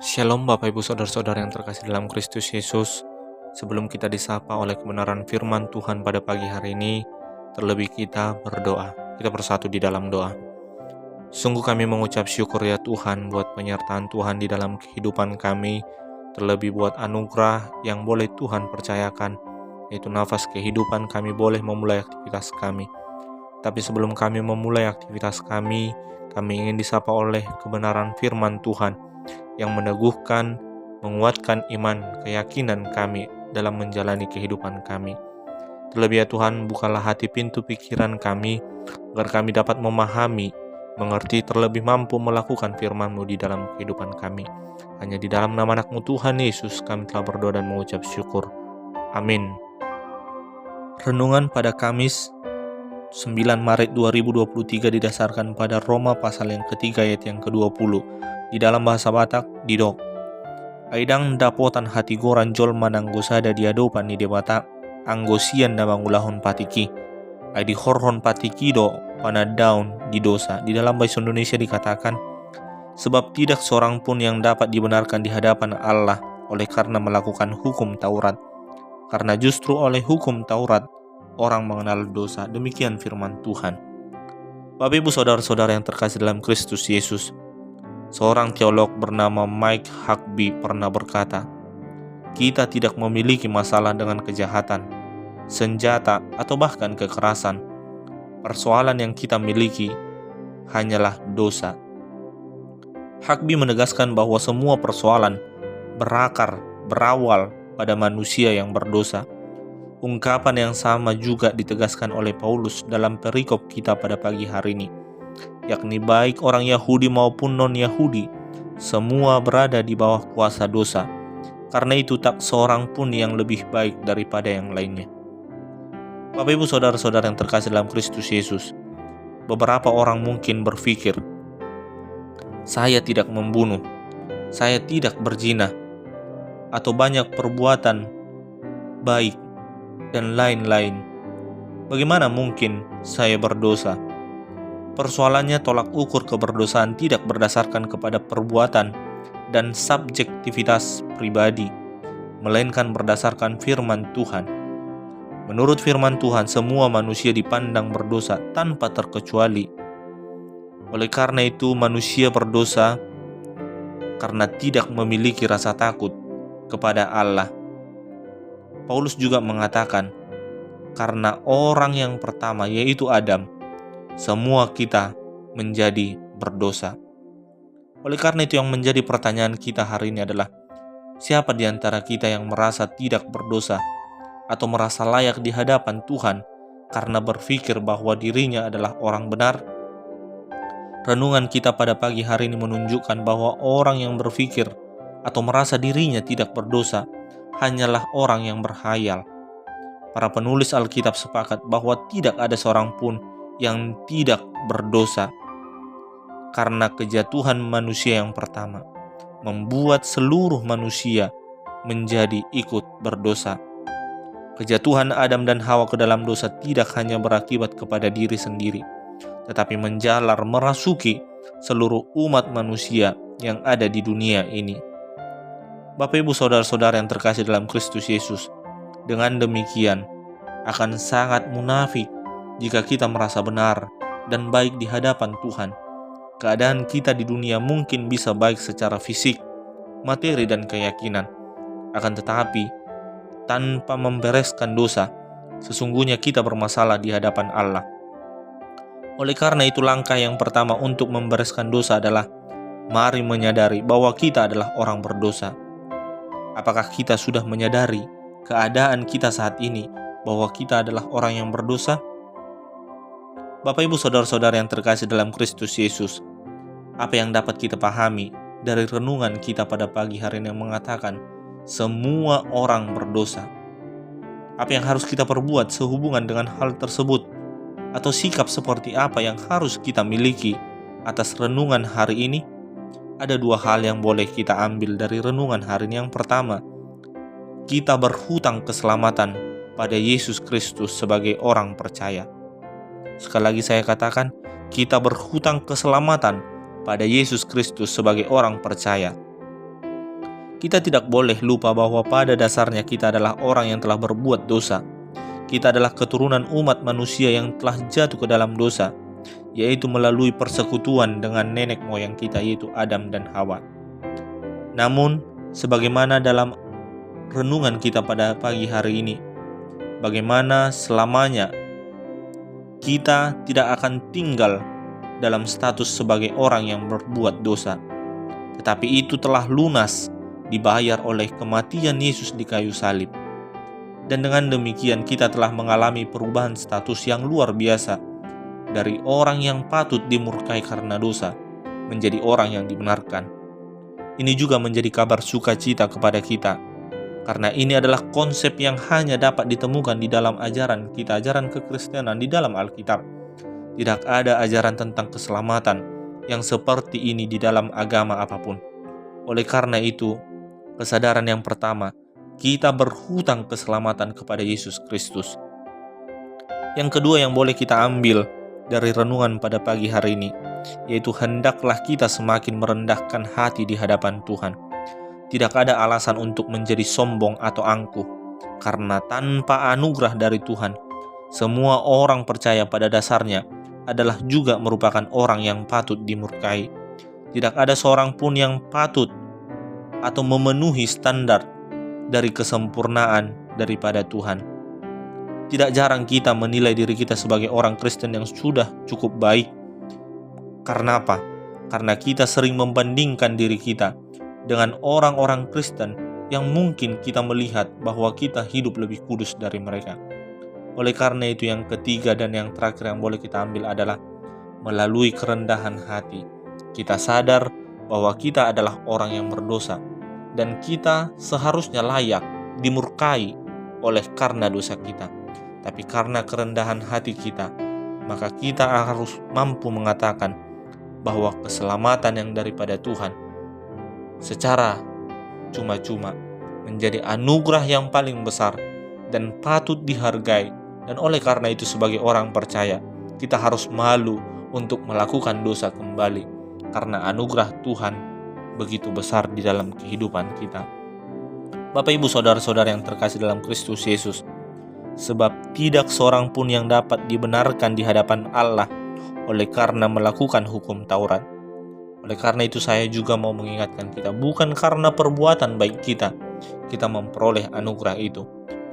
Shalom Bapak Ibu Saudara-saudara yang terkasih dalam Kristus Yesus. Sebelum kita disapa oleh kebenaran firman Tuhan pada pagi hari ini, terlebih kita berdoa. Kita bersatu di dalam doa. Sungguh kami mengucap syukur ya Tuhan buat penyertaan Tuhan di dalam kehidupan kami, terlebih buat anugerah yang boleh Tuhan percayakan, yaitu nafas kehidupan kami boleh memulai aktivitas kami. Tapi sebelum kami memulai aktivitas kami ingin disapa oleh kebenaran firman Tuhan yang meneguhkan, menguatkan iman, keyakinan kami dalam menjalani kehidupan kami. Terlebih ya Tuhan, bukalah hati pintu pikiran kami, agar kami dapat memahami, mengerti, terlebih mampu melakukan firman-Mu di dalam kehidupan kami. Hanya di dalam nama anak-Mu Tuhan Yesus kami telah berdoa dan mengucap syukur. Amin. Renungan pada Kamis 9 Maret 2023 didasarkan pada Roma pasal yang ketiga ayat yang ke-20. Di dalam bahasa Batak, didok. Aidang dapotan hati goran jol mananggosada diadopan di debata anggosian na mangulahon patiki. Aidi horhon patiki do panadaun di dosa. Di dalam bahasa Indonesia dikatakan, sebab tidak seorang pun yang dapat dibenarkan di hadapan Allah oleh karena melakukan hukum Taurat. Karena justru oleh hukum Taurat orang mengenal dosa. Demikian firman Tuhan. Bapak Ibu Saudara-saudara yang terkasih dalam Kristus Yesus, seorang teolog bernama Mike Huckabee pernah berkata, kita tidak memiliki masalah dengan kejahatan, senjata, atau bahkan kekerasan. Persoalan yang kita miliki hanyalah dosa. Huckabee menegaskan bahwa semua persoalan berawal pada manusia yang berdosa. Ungkapan yang sama juga ditegaskan oleh Paulus dalam perikop kita pada pagi hari ini, yakni baik orang Yahudi maupun non-Yahudi, semua berada di bawah kuasa dosa. Karena itu tak seorang pun yang lebih baik daripada yang lainnya. Bapak Ibu Saudara-saudara yang terkasih dalam Kristus Yesus, beberapa orang mungkin berpikir, saya tidak membunuh, saya tidak berzina, atau banyak perbuatan baik, dan lain-lain. Bagaimana mungkin saya berdosa? Persoalannya tolak ukur keberdosaan tidak berdasarkan kepada perbuatan dan subjektivitas pribadi, melainkan berdasarkan firman Tuhan. Menurut firman Tuhan, semua manusia dipandang berdosa tanpa terkecuali. Oleh karena itu, manusia berdosa karena tidak memiliki rasa takut kepada Allah. Paulus juga mengatakan, karena orang yang pertama yaitu Adam, semua kita menjadi berdosa. Oleh karena itu yang menjadi pertanyaan kita hari ini adalah, siapa di antara kita yang merasa tidak berdosa atau merasa layak di hadapan Tuhan karena berpikir bahwa dirinya adalah orang benar? Renungan kita pada pagi hari ini menunjukkan bahwa orang yang berpikir atau merasa dirinya tidak berdosa hanyalah orang yang berkhayal. Para penulis Alkitab sepakat bahwa tidak ada seorang pun yang tidak berdosa, karena kejatuhan manusia yang pertama membuat seluruh manusia menjadi ikut berdosa. Kejatuhan Adam dan Hawa ke dalam dosa tidak hanya berakibat kepada diri sendiri, tetapi menjalar merasuki seluruh umat manusia yang ada di dunia ini. Bapak Ibu Saudara-saudara yang terkasih dalam Kristus Yesus, dengan demikian akan sangat munafik jika kita merasa benar dan baik di hadapan Tuhan. Keadaan kita di dunia mungkin bisa baik secara fisik, materi, dan keyakinan. Akan tetapi, tanpa membereskan dosa, sesungguhnya kita bermasalah di hadapan Allah. Oleh karena itu, langkah yang pertama untuk membereskan dosa adalah mari menyadari bahwa kita adalah orang berdosa. Apakah kita sudah menyadari keadaan kita saat ini bahwa kita adalah orang yang berdosa? Bapak Ibu Saudara-saudara yang terkasih dalam Kristus Yesus, apa yang dapat kita pahami dari renungan kita pada pagi hari ini yang mengatakan semua orang berdosa? Apa yang harus kita perbuat sehubungan dengan hal tersebut? Atau sikap seperti apa yang harus kita miliki atas renungan hari ini? Ada dua hal yang boleh kita ambil dari renungan hari ini. Yang pertama, kita berhutang keselamatan pada Yesus Kristus sebagai orang percaya. Sekali lagi saya katakan, kita berhutang keselamatan pada Yesus Kristus sebagai orang percaya. Kita tidak boleh lupa bahwa pada dasarnya kita adalah orang yang telah berbuat dosa. Kita adalah keturunan umat manusia yang telah jatuh ke dalam dosa, yaitu melalui persekutuan dengan nenek moyang kita, yaitu Adam dan Hawa. Namun, sebagaimana dalam renungan kita pada pagi hari ini, bagaimana selamanya kita tidak akan tinggal dalam status sebagai orang yang berbuat dosa, tetapi itu telah lunas dibayar oleh kematian Yesus di kayu salib. Dan dengan demikian kita telah mengalami perubahan status yang luar biasa, dari orang yang patut dimurkai karena dosa menjadi orang yang dibenarkan. Ini juga menjadi kabar sukacita kepada kita, karena ini adalah konsep yang hanya dapat ditemukan di dalam ajaran kita, ajaran kekristenan di dalam Alkitab. Tidak ada ajaran tentang keselamatan yang seperti ini di dalam agama apapun. Oleh karena itu, kesadaran yang pertama, kita berhutang keselamatan kepada Yesus Kristus. Yang kedua yang boleh kita ambil dari renungan pada pagi hari ini, yaitu hendaklah kita semakin merendahkan hati di hadapan Tuhan. Tidak ada alasan untuk menjadi sombong atau angkuh, karena tanpa anugerah dari Tuhan, semua orang percaya pada dasarnya adalah juga merupakan orang yang patut dimurkai. Tidak ada seorang pun yang patut atau memenuhi standar dari kesempurnaan daripada Tuhan. Tidak jarang kita menilai diri kita sebagai orang Kristen yang sudah cukup baik. Karena apa? Karena kita sering membandingkan diri kita dengan orang-orang Kristen yang mungkin kita melihat bahwa kita hidup lebih kudus dari mereka. Oleh karena itu, yang ketiga dan yang terakhir yang boleh kita ambil adalah melalui kerendahan hati. Kita sadar bahwa kita adalah orang yang berdosa dan kita seharusnya layak dimurkai oleh karena dosa kita. Tapi karena kerendahan hati kita, maka kita harus mampu mengatakan bahwa keselamatan yang daripada Tuhan secara cuma-cuma menjadi anugerah yang paling besar dan patut dihargai. Dan oleh karena itu, sebagai orang percaya, kita harus malu untuk melakukan dosa kembali, karena anugerah Tuhan begitu besar di dalam kehidupan kita. Bapak, Ibu, Saudara-saudara yang terkasih dalam Kristus Yesus, sebab tidak seorang pun yang dapat dibenarkan di hadapan Allah oleh karena melakukan hukum Taurat. Oleh karena itu, saya juga mau mengingatkan kita, bukan karena perbuatan baik kita memperoleh anugerah itu,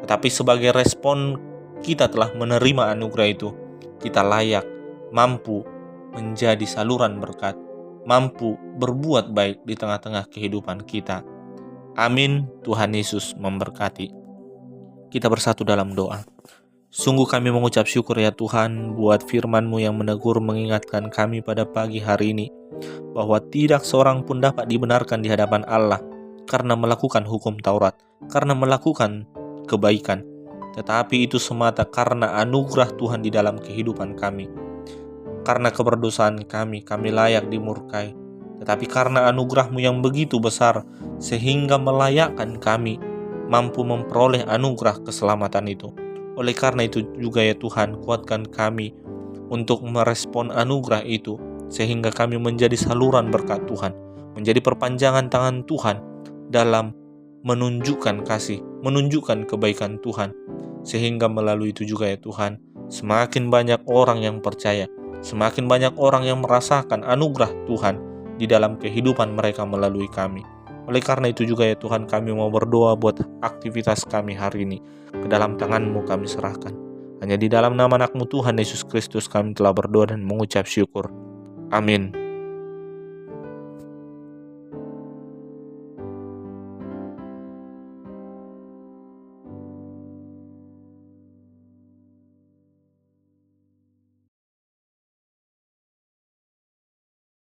tetapi sebagai respon kita telah menerima anugerah itu, kita layak, mampu menjadi saluran berkat, mampu berbuat baik di tengah-tengah kehidupan kita. Amin. Tuhan Yesus memberkati. Kita bersatu dalam doa. Sungguh kami mengucap syukur ya Tuhan buat firman-Mu yang menegur mengingatkan kami pada pagi hari ini, bahwa tidak seorang pun dapat dibenarkan di hadapan Allah karena melakukan hukum Taurat, karena melakukan kebaikan, tetapi itu semata karena anugerah Tuhan di dalam kehidupan kami. Karena keberdosaan kami layak dimurkai, tetapi karena anugerah-Mu yang begitu besar, sehingga melayakkan kami mampu memperoleh anugerah keselamatan itu. Oleh karena itu juga ya Tuhan, kuatkan kami untuk merespon anugerah itu, sehingga kami menjadi saluran berkat Tuhan, menjadi perpanjangan tangan Tuhan dalam menunjukkan kasih, menunjukkan kebaikan Tuhan, sehingga melalui itu juga ya Tuhan, semakin banyak orang yang percaya, semakin banyak orang yang merasakan anugerah Tuhan di dalam kehidupan mereka melalui kami. Oleh karena itu juga ya Tuhan, kami mau berdoa buat aktivitas kami hari ini, ke dalam tangan-Mu kami serahkan. Hanya di dalam nama anak-Mu Tuhan Yesus Kristus kami telah berdoa dan mengucap syukur. Amin.